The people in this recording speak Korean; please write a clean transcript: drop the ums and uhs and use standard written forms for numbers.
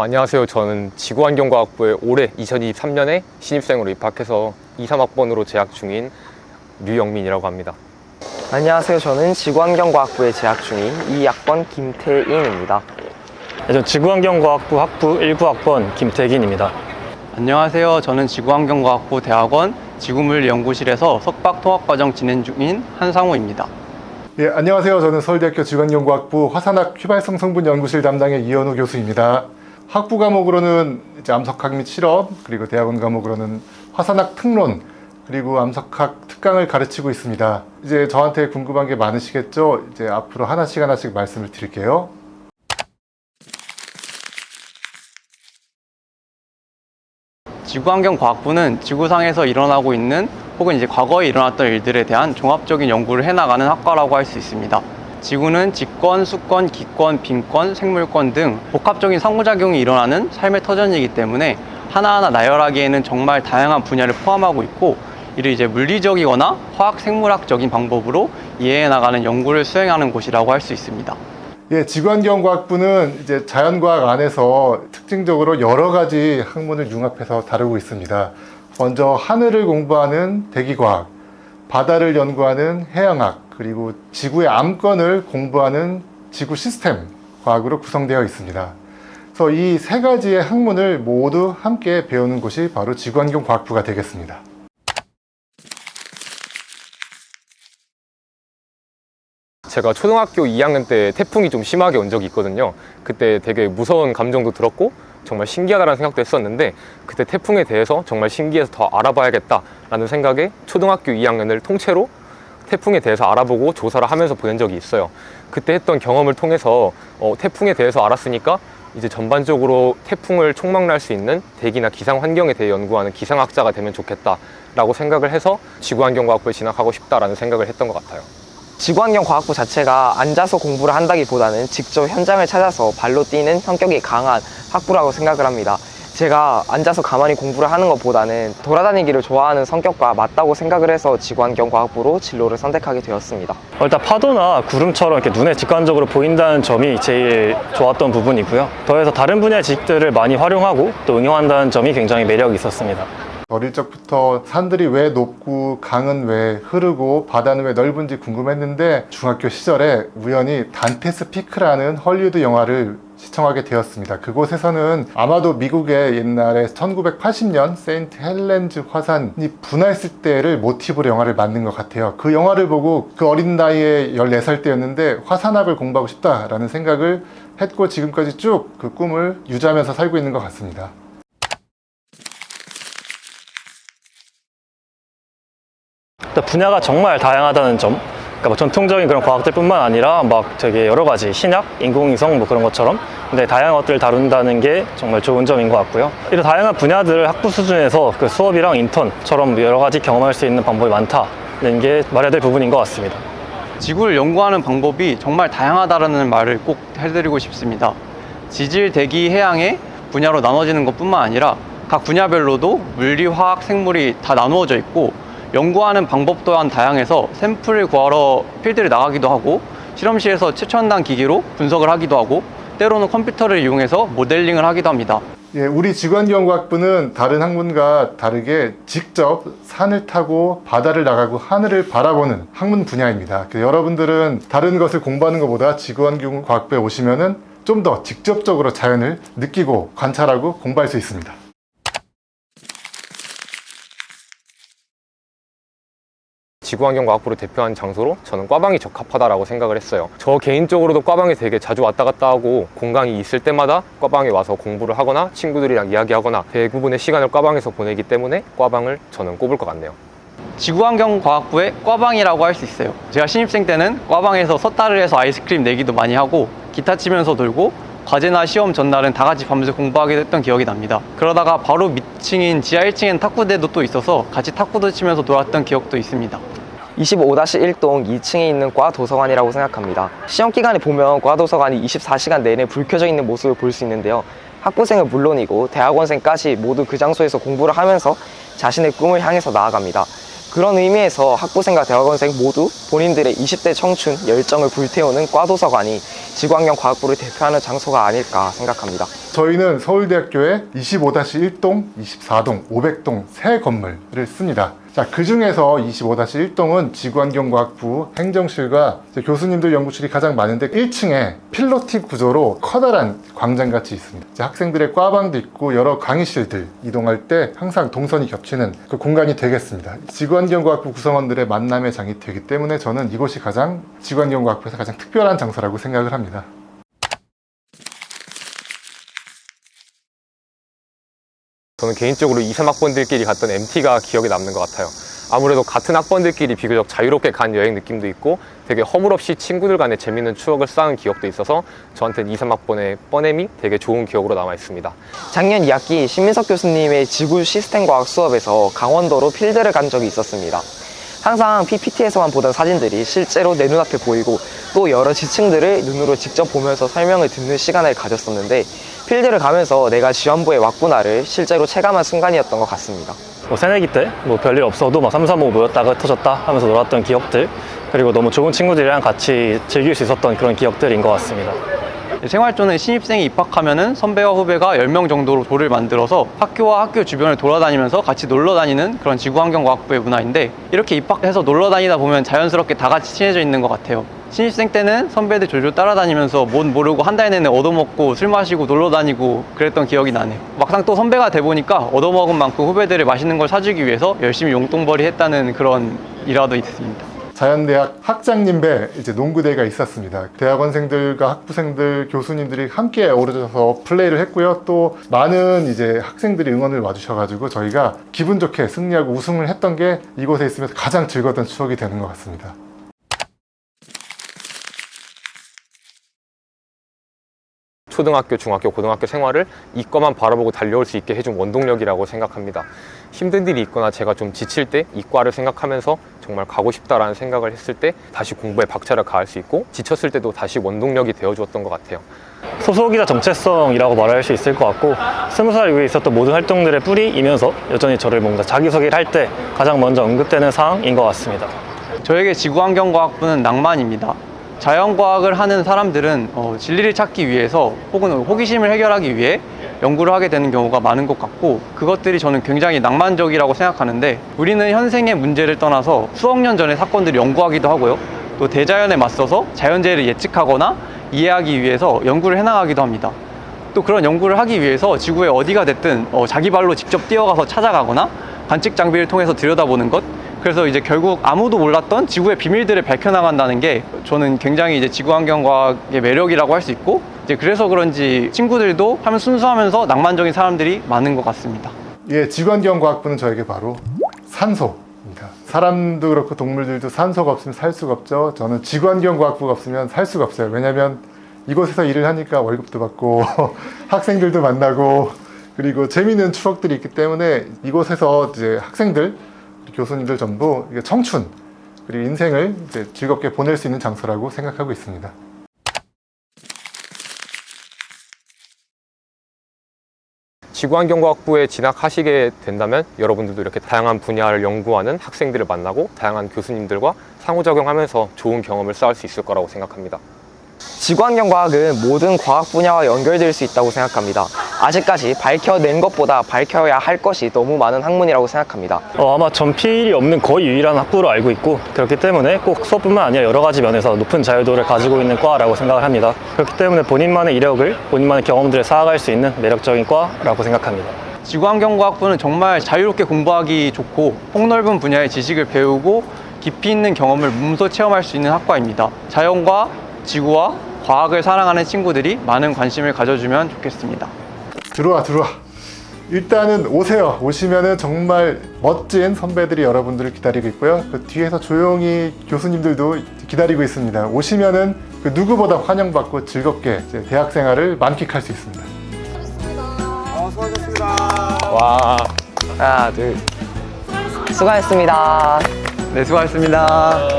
안녕하세요. 저는 지구환경과학부에 올해 2023년에 신입생으로 입학해서 2, 3학번으로 재학 중인 류영민이라고 합니다. 안녕하세요. 저는 지구환경과학부에 재학 중인 2학번 김태인입니다. 저는 지구환경과학부 학부 19학번 김태긴입니다. 안녕하세요. 저는 지구환경과학부 대학원 지구물연구실에서 석박통합과정 진행 중인 한상우입니다. 예, 안녕하세요. 저는 서울대학교 지구환경과학부 화산학 휘발성 성분 연구실 담당의 이현우 교수입니다. 학부 과목으로는 이제 암석학 및 실험, 그리고 대학원 과목으로는 화산학 특론, 그리고 암석학 특강을 가르치고 있습니다. 이제 저한테 궁금한 게 많으시겠죠? 이제 앞으로 하나씩 말씀을 드릴게요. 지구환경과학부는 지구상에서 일어나고 있는 혹은 이제 과거에 일어났던 일들에 대한 종합적인 연구를 해나가는 학과라고 할 수 있습니다. 지구는 직권, 수권, 기권, 빈권, 생물권 등 복합적인 상호작용이 일어나는 삶의 터전이기 때문에 하나하나 나열하기에는 정말 다양한 분야를 포함하고 있고, 이를 이제 물리적이거나 화학 생물학적인 방법으로 이해해 나가는 연구를 수행하는 곳이라고 할 수 있습니다. 예, 지구환경과학부는 이제 자연과학 안에서 특징적으로 여러 가지 학문을 융합해서 다루고 있습니다. 먼저 하늘을 공부하는 대기과학, 바다를 연구하는 해양학, 그리고 지구의 암권을 공부하는 지구 시스템 과학으로 구성되어 있습니다. 그래서 이 세 가지의 학문을 모두 함께 배우는 곳이 바로 지구환경과학부가 되겠습니다. 제가 초등학교 2학년 때 태풍이 좀 심하게 온 적이 있거든요. 그때 되게 무서운 감정도 들었고 정말 신기하다는 생각도 했었는데, 그때 태풍에 대해서 정말 신기해서 더 알아봐야겠다라는 생각에 초등학교 2학년을 통째로 태풍에 대해서 알아보고 조사를 하면서 보낸 적이 있어요. 그때 했던 경험을 통해서 태풍에 대해서 알았으니까 이제 전반적으로 태풍을 총망라할 수 있는 대기나 기상 환경에 대해 연구하는 기상학자가 되면 좋겠다라고 생각을 해서 지구환경과학부에 진학하고 싶다라는 생각을 했던 것 같아요. 지구환경과학부 자체가 앉아서 공부를 한다기보다는 직접 현장을 찾아서 발로 뛰는 성격이 강한 학부라고 생각을 합니다. 제가 앉아서 가만히 공부를 하는 것보다는 돌아다니기를 좋아하는 성격과 맞다고 생각을 해서 지구환경과학부로 진로를 선택하게 되었습니다. 일단 파도나 구름처럼 이렇게 눈에 직관적으로 보인다는 점이 제일 좋았던 부분이고요. 더해서 다른 분야의 지식들을 많이 활용하고 또 응용한다는 점이 굉장히 매력이 있었습니다. 어릴 적부터 산들이 왜 높고 강은 왜 흐르고 바다는 왜 넓은지 궁금했는데, 중학교 시절에 우연히 단테스 피크라는 헐리우드 영화를 시청하게 되었습니다. 그곳에서는 아마도 미국의 옛날에 1980년 세인트 헬렌즈 화산이 분화했을 때를 모티브로 영화를 만든 것 같아요. 그 영화를 보고 그 어린 나이에 14살 때였는데 화산학을 공부하고 싶다라는 생각을 했고, 지금까지 쭉 그 꿈을 유지하면서 살고 있는 것 같습니다. 분야가 정말 다양하다는 점, 그러니까 전통적인 그런 과학들뿐만 아니라 되게 여러 가지 신약, 인공위성 그런 것처럼 근데 다양한 것들을 다룬다는 게 정말 좋은 점인 것 같고요. 이런 다양한 분야들을 학부 수준에서 그 수업이랑 인턴처럼 여러 가지 경험할 수 있는 방법이 많다는 게 말해야 될 부분인 것 같습니다. 지구를 연구하는 방법이 정말 다양하다는 말을 꼭 해드리고 싶습니다. 지질, 대기, 해양의 분야로 나눠지는 것뿐만 아니라 각 분야별로도 물리, 화학, 생물이 다 나누어져 있고, 연구하는 방법 또한 다양해서 샘플을 구하러 필드를 나가기도 하고, 실험실에서 최첨단 기기로 분석을 하기도 하고, 때로는 컴퓨터를 이용해서 모델링을 하기도 합니다. 예, 우리 지구환경과학부는 다른 학문과 다르게 직접 산을 타고 바다를 나가고 하늘을 바라보는 학문 분야입니다. 여러분들은 다른 것을 공부하는 것보다 지구환경과학부에 오시면은 좀 더 직접적으로 자연을 느끼고 관찰하고 공부할 수 있습니다. 지구환경과학부를 대표하는 장소로 저는 꽈방이 적합하다라고 생각을 했어요. 저 개인적으로도 꽈방에 되게 자주 왔다 갔다 하고, 공강이 있을 때마다 꽈방에 와서 공부를 하거나 친구들이랑 이야기하거나 대부분의 시간을 꽈방에서 보내기 때문에 꽈방을 저는 꼽을 것 같네요. 지구환경과학부의 꽈방이라고 할 수 있어요. 제가 신입생 때는 꽈방에서 섣달을 해서 아이스크림 내기도 많이 하고, 기타 치면서 놀고, 과제나 시험 전날은 다 같이 밤새 공부하기도 했던 기억이 납니다. 그러다가 바로 밑층인 지하 1층엔 탁구대도 또 있어서 같이 탁구도 치면서 놀았던 기억도 있습니다. 25-1동 2층에 있는 과 도서관이라고 생각합니다. 시험 기간에 보면 과 도서관이 24시간 내내 불 켜져 있는 모습을 볼 수 있는데요. 학부생은 물론이고 대학원생까지 모두 그 장소에서 공부를 하면서 자신의 꿈을 향해서 나아갑니다. 그런 의미에서 학부생과 대학원생 모두 본인들의 20대 청춘, 열정을 불태우는 과도서관이 지구환경 과학부를 대표하는 장소가 아닐까 생각합니다. 저희는 서울대학교에 25-1동, 24동, 500동 세 건물을 씁니다. 자, 그 중에서 25-1동은 지구환경과학부 행정실과 교수님들 연구실이 가장 많은데 1층에 필로티 구조로 커다란 광장같이 있습니다. 학생들의 과방도 있고 여러 강의실들 이동할 때 항상 동선이 겹치는 그 공간이 되겠습니다. 지구환경과학부 구성원들의 만남의 장이 되기 때문에 저는 이곳이 가장 지구환경과학부에서 가장 특별한 장소라고 생각을 합니다. 저는 개인적으로 2, 3학번들끼리 갔던 MT가 기억에 남는 것 같아요. 아무래도 같은 학번들끼리 비교적 자유롭게 간 여행 느낌도 있고 되게 허물없이 친구들 간의 재밌는 추억을 쌓은 기억도 있어서 저한테는 2, 3학번의 뻔엠이 되게 좋은 기억으로 남아 있습니다. 작년 2학기 신민석 교수님의 지구 시스템과학 수업에서 강원도로 필드를 간 적이 있었습니다. 항상 PPT에서만 보던 사진들이 실제로 내 눈앞에 보이고 또 여러 지층들을 눈으로 직접 보면서 설명을 듣는 시간을 가졌었는데 필드를 가면서 내가 지원부에 왔구나를 실제로 체감한 순간이었던 것 같습니다. 새내기 때 별일 없어도 3, 4, 5 모였다가 흩어졌다 하면서 놀았던 기억들, 그리고 너무 좋은 친구들이랑 같이 즐길 수 있었던 그런 기억들인 것 같습니다. 생활조는 신입생이 입학하면은 선배와 후배가 10명 정도로 조를 만들어서 학교와 학교 주변을 돌아다니면서 같이 놀러 다니는 그런 지구환경과학부의 문화인데, 이렇게 입학해서 놀러 다니다 보면 자연스럽게 다 같이 친해져 있는 것 같아요. 신입생 때는 선배들 졸졸 따라다니면서 뭔 모르고 한 달 내내 얻어먹고 술 마시고 놀러 다니고 그랬던 기억이 나네요. 막상 또 선배가 돼보니까 얻어먹은 만큼 후배들을 맛있는 걸 사주기 위해서 열심히 용돈벌이 했다는 그런 일화도 있습니다. 자연대학 학장님배 농구대회가 있었습니다. 대학원생들과 학부생들, 교수님들이 함께 어우러져서 플레이를 했고요. 또 많은 학생들이 응원을 와주셔가지고 저희가 기분 좋게 승리하고 우승을 했던 게 이곳에 있으면서 가장 즐거웠던 추억이 되는 것 같습니다. 초등학교, 중학교, 고등학교 생활을 이과만 바라보고 달려올 수 있게 해준 원동력이라고 생각합니다. 힘든 일이 있거나 제가 좀 지칠 때 이과를 생각하면서 정말 가고 싶다라는 생각을 했을 때 다시 공부에 박차를 가할 수 있고 지쳤을 때도 다시 원동력이 되어주었던 것 같아요. 소속이자 정체성이라고 말할 수 있을 것 같고 20살 이후에 있었던 모든 활동들의 뿌리이면서 여전히 저를 뭔가 자기소개를 할 때 가장 먼저 언급되는 사항인 것 같습니다. 저에게 지구환경과학부는 낭만입니다. 자연과학을 하는 사람들은 진리를 찾기 위해서 혹은 호기심을 해결하기 위해 연구를 하게 되는 경우가 많은 것 같고, 그것들이 저는 굉장히 낭만적이라고 생각하는데, 우리는 현생의 문제를 떠나서 수억 년 전의 사건들을 연구하기도 하고요, 또 대자연에 맞서서 자연재해를 예측하거나 이해하기 위해서 연구를 해나가기도 합니다. 또 그런 연구를 하기 위해서 지구의 어디가 됐든 자기 발로 직접 뛰어가서 찾아가거나 관측 장비를 통해서 들여다보는 것, 그래서 결국 아무도 몰랐던 지구의 비밀들을 밝혀나간다는 게 저는 굉장히 지구환경과학의 매력이라고 할 수 있고, 그래서 그런지 친구들도 순수하면서 낭만적인 사람들이 많은 것 같습니다. 지구환경과학부는 저에게 바로 산소입니다. 사람도 그렇고 동물들도 산소가 없으면 살 수가 없죠. 저는 지구환경과학부가 없으면 살 수가 없어요. 왜냐하면 이곳에서 일을 하니까 월급도 받고 학생들도 만나고 그리고 재미있는 추억들이 있기 때문에 이곳에서 학생들, 교수님들 전부 청춘 그리고 인생을 즐겁게 보낼 수 있는 장소라고 생각하고 있습니다. 지구환경과학부에 진학하시게 된다면 여러분들도 이렇게 다양한 분야를 연구하는 학생들을 만나고 다양한 교수님들과 상호작용하면서 좋은 경험을 쌓을 수 있을 거라고 생각합니다. 지구환경과학은 모든 과학 분야와 연결될 수 있다고 생각합니다. 아직까지 밝혀낸 것보다 밝혀야 할 것이 너무 많은 학문이라고 생각합니다. 아마 전필이 없는 거의 유일한 학부로 알고 있고, 그렇기 때문에 꼭 수업뿐만 아니라 여러 가지 면에서 높은 자유도를 가지고 있는 과라고 생각을 합니다. 그렇기 때문에 본인만의 이력을, 본인만의 경험들을 쌓아갈 수 있는 매력적인 과라고 생각합니다. 지구환경과학부는 정말 자유롭게 공부하기 좋고 폭넓은 분야의 지식을 배우고 깊이 있는 경험을 몸소 체험할 수 있는 학과입니다. 자연과 지구와 과학을 사랑하는 친구들이 많은 관심을 가져주면 좋겠습니다. 들어와. 일단은 오세요. 오시면은 정말 멋진 선배들이 여러분들을 기다리고 있고요. 그 뒤에서 조용히 교수님들도 기다리고 있습니다. 오시면은 그 누구보다 환영받고 즐겁게 대학 생활을 만끽할 수 있습니다. 수고하셨습니다. 와. 하나, 둘. 수고하셨습니다. 네, 수고하셨습니다.